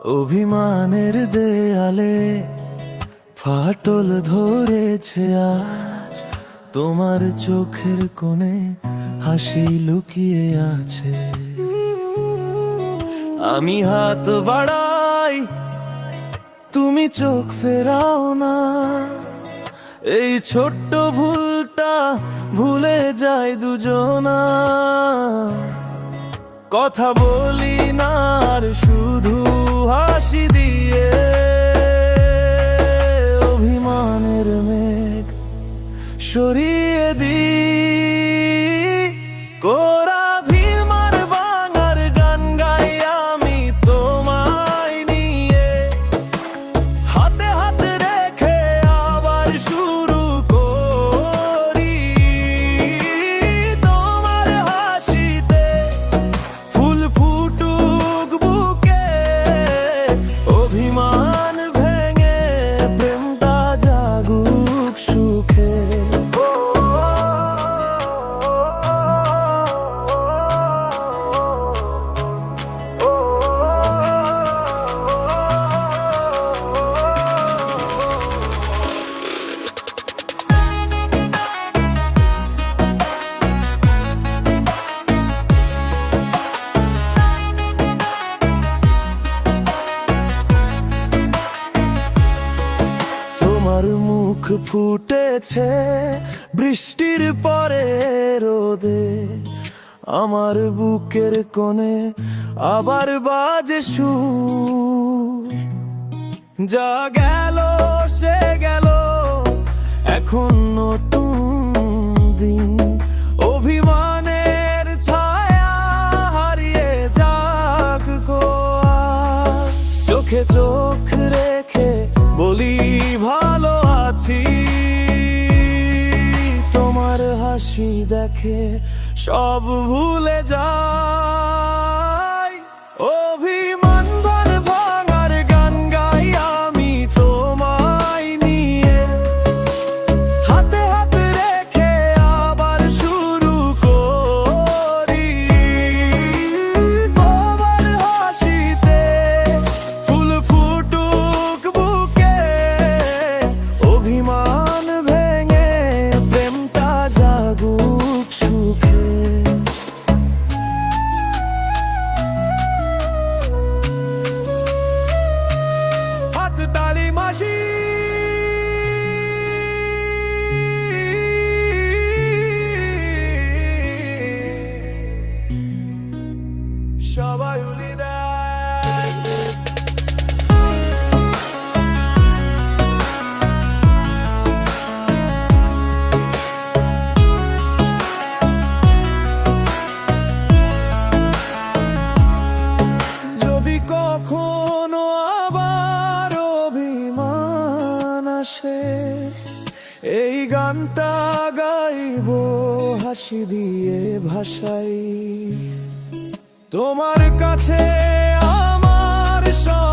অভিমানের দেয়ালে ফাটল ধরেছে আজ, তোমার চোখের কোণে হাসি লুকিয়ে আছে। আমি হাত বাড়াই, তুমি চোখ ফেরাও না। এই ছোট্ট ভুলটা ভুলে যায় দুজনা। কথা বলি না আর শুধু হাসি দিয়ে। অভিমানের মেঘ সরিয়ে দিই, কোরা ভীমার বাঙার গান গাই আমি তোমায় নিয়ে। হাতে হাতে রেখে আবার শুরু করি, তোমার হাসিতে ফুল ফুটুক বুকে। অভিমান ভেঙে প্রেমটা জাগুক সুখে। তোমার মুখ ফুটেছে বৃষ্টির পরে রোদে। আমার বুকের কোণে আবার বাজে সুর। যা গেল সে গেল, এখন নতুন দিন। অভিমানের ছায়া হারিয়ে যাক গো আজ। চোখে চোখ রেখে বলি ভালো আছি, তোমার হাসি দেখে সব ভুলে যাই। অভিমান ভাঙার গান গাই আমি তোমায় নিয়ে। হাতে হাতে রেখে আবার শুরু করি, তোমার হাসিতে ফুল ফুটুক বুকে। অভিমান ভেঙে প্রেমটা জাগুক সুখে। হাত তালি মাসি সবাই উলি দেয়। যদি কখনো আবার অভিমান আসে, এই গানটা গাইবো হাসি দিয়ে ভাষাই। তোমার কাছে আমার সব